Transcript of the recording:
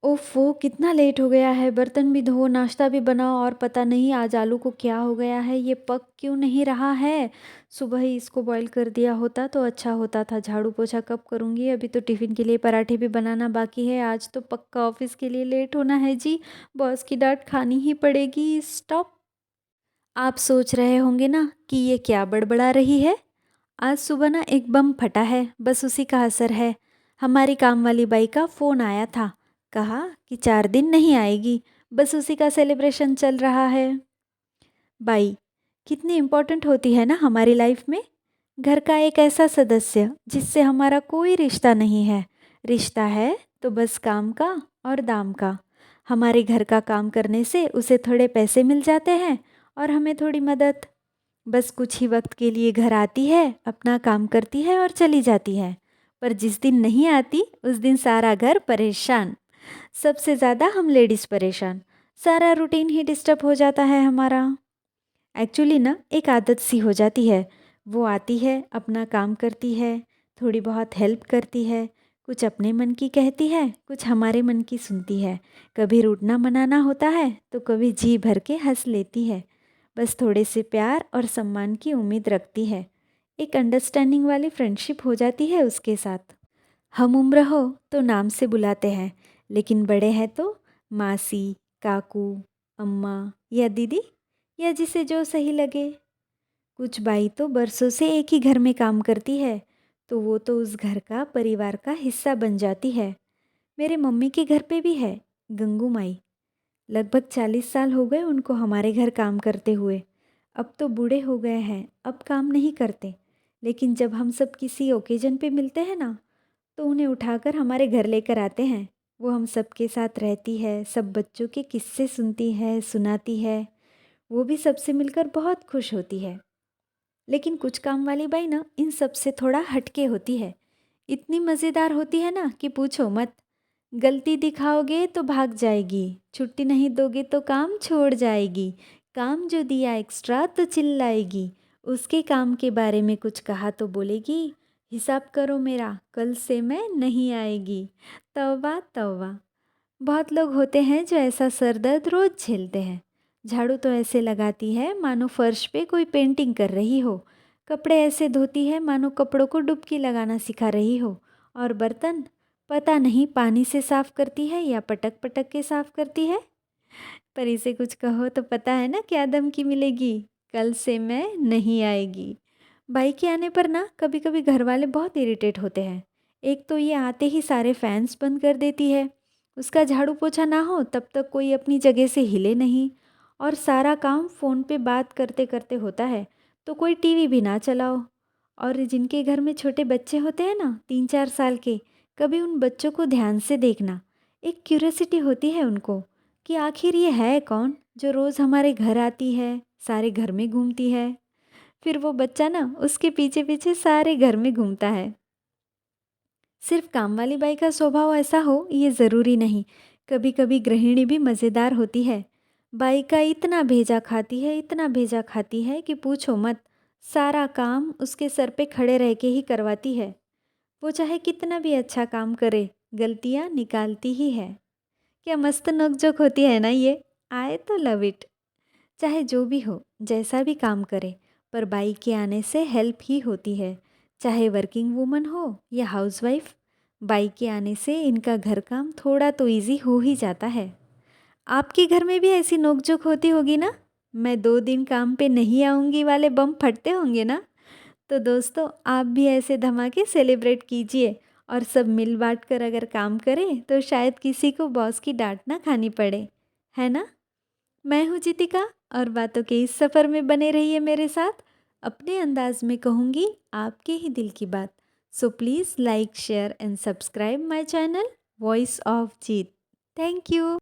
ओफ़ो! कितना लेट हो गया है, बर्तन भी धो, नाश्ता भी बनाओ और पता नहीं आज आलू को क्या हो गया है, ये पक क्यों नहीं रहा है? सुबह ही इसको बॉयल कर दिया होता तो अच्छा होता था, झाड़ू पोछा कब करूँगी? अभी तो टिफ़िन के लिए पराठे भी बनाना बाकी है, आज तो पक्का ऑफ़िस के लिए लेट होना है जी, बॉस की डाँट खानी ही पड़ेगी। स्टॉप! आप सोच रहे होंगे ना कि ये क्या बड़बड़ा रही है? आज सुबह ना एक बम फटा है, बस उसी का असर है। हमारी काम वाली बाई का फ़ोन आया था, कहा कि 4 दिन नहीं आएगी, बस उसी का सेलिब्रेशन चल रहा है। बाई कितनी इम्पोर्टेंट होती है ना हमारी लाइफ में। घर का एक ऐसा सदस्य जिससे हमारा कोई रिश्ता नहीं है। रिश्ता है तो बस काम का और दाम का। हमारे घर का काम करने से उसे थोड़े पैसे मिल जाते हैं और हमें थोड़ी मदद। बस कुछ ही वक्त के लिए घर आती है, अपना काम करती है और चली जाती है। पर जिस दिन नहीं आती उस दिन सारा घर परेशान। सबसे ज़्यादा हम लेडीज़ परेशान। सारा रूटीन ही डिस्टर्ब हो जाता है हमारा। एक्चुअली ना एक आदत सी हो जाती है। वो आती है, अपना काम करती है, थोड़ी बहुत हेल्प करती है, कुछ अपने मन की कहती है, कुछ हमारे मन की सुनती है। कभी रूठना मनाना होता है तो कभी जी भर के हंस लेती है। बस थोड़े से प्यार और सम्मान की उम्मीद रखती है। एक अंडरस्टैंडिंग वाली फ्रेंडशिप हो जाती है उसके साथ। हम उम्र हो तो नाम से बुलाते हैं, लेकिन बड़े हैं तो मासी, काकू, अम्मा या दीदी या जिसे जो सही लगे। कुछ बाई तो बरसों से एक ही घर में काम करती है, तो वो तो उस घर का परिवार का हिस्सा बन जाती है। मेरे मम्मी के घर पे भी है गंगू माई। लगभग 40 साल हो गए उनको हमारे घर काम करते हुए। अब तो बूढ़े हो गए हैं, अब काम नहीं करते, लेकिन जब हम सब किसी ओकेजन पे मिलते हैं ना, तो उन्हें उठाकर हमारे घर लेकर आते हैं। वो हम सबके साथ रहती है, सब बच्चों के किस्से सुनती है, सुनाती है। वो भी सबसे मिलकर बहुत खुश होती है। लेकिन कुछ काम वाली बाई ना इन सब से थोड़ा हटके होती है। इतनी मज़ेदार होती है ना कि पूछो मत। गलती दिखाओगे तो भाग जाएगी, छुट्टी नहीं दोगे तो काम छोड़ जाएगी, काम जो दिया एक्स्ट्रा तो चिल्लाएगी, उसके काम के बारे में कुछ कहा तो बोलेगी, हिसाब करो मेरा, कल से मैं नहीं आएगी। तौबा तौबा। बहुत लोग होते हैं जो ऐसा सर दर्द रोज़ झेलते हैं। झाड़ू तो ऐसे लगाती है मानो फर्श पे कोई पेंटिंग कर रही हो। कपड़े ऐसे धोती है मानो कपड़ों को डुबकी लगाना सिखा रही हो। और बर्तन पता नहीं पानी से साफ करती है या पटक पटक के साफ करती है। पर इसे कुछ कहो तो पता है ना क्या धमकी मिलेगी, कल से मैं नहीं आएगी। भाई के आने पर ना कभी कभी घर वाले बहुत इरिटेट होते हैं। एक तो ये आते ही सारे फैंस बंद कर देती है, उसका झाड़ू पोछा ना हो तब तक कोई अपनी जगह से हिले नहीं, और सारा काम फ़ोन पे बात करते करते होता है, तो कोई टीवी भी ना चलाओ। और जिनके घर में छोटे बच्चे होते हैं ना 3-4 साल के, कभी उन बच्चों को ध्यान से देखना। एक क्यूरियोसिटी होती है उनको कि आखिर ये है कौन जो रोज़ हमारे घर आती है, सारे घर में घूमती है। फिर वो बच्चा ना उसके पीछे पीछे सारे घर में घूमता है। सिर्फ काम वाली बाई का स्वभाव ऐसा हो ये ज़रूरी नहीं। कभी कभी गृहिणी भी मज़ेदार होती है। बाई का इतना भेजा खाती है, इतना भेजा खाती है कि पूछो मत। सारा काम उसके सर पे खड़े रह के ही करवाती है। वो चाहे कितना भी अच्छा काम करे, गलतियाँ निकालती ही है। क्या मस्त नोकझोंक होती है ना ये। आए तो लव इट। चाहे जो भी हो, जैसा भी काम करे, पर बाई के आने से हेल्प ही होती है। चाहे वर्किंग वूमन हो या हाउसवाइफ, बाई के आने से इनका घर काम थोड़ा तो इजी हो ही जाता है। आपके घर में भी ऐसी नोकझोंक होती होगी ना? मैं 2 दिन काम पे नहीं आऊँगी वाले बम फटते होंगे ना? तो दोस्तों आप भी ऐसे धमाके सेलिब्रेट कीजिए, और सब मिल बांट कर अगर काम करें तो शायद किसी को बॉस की डांट ना खानी पड़े, है ना? मैं हूँ जीतिका, और बातों के इस सफ़र में बने रहिए मेरे साथ। अपने अंदाज में कहूँगी, आपके ही दिल की बात। So please like share and subscribe my channel voice of Jeet. Thank you.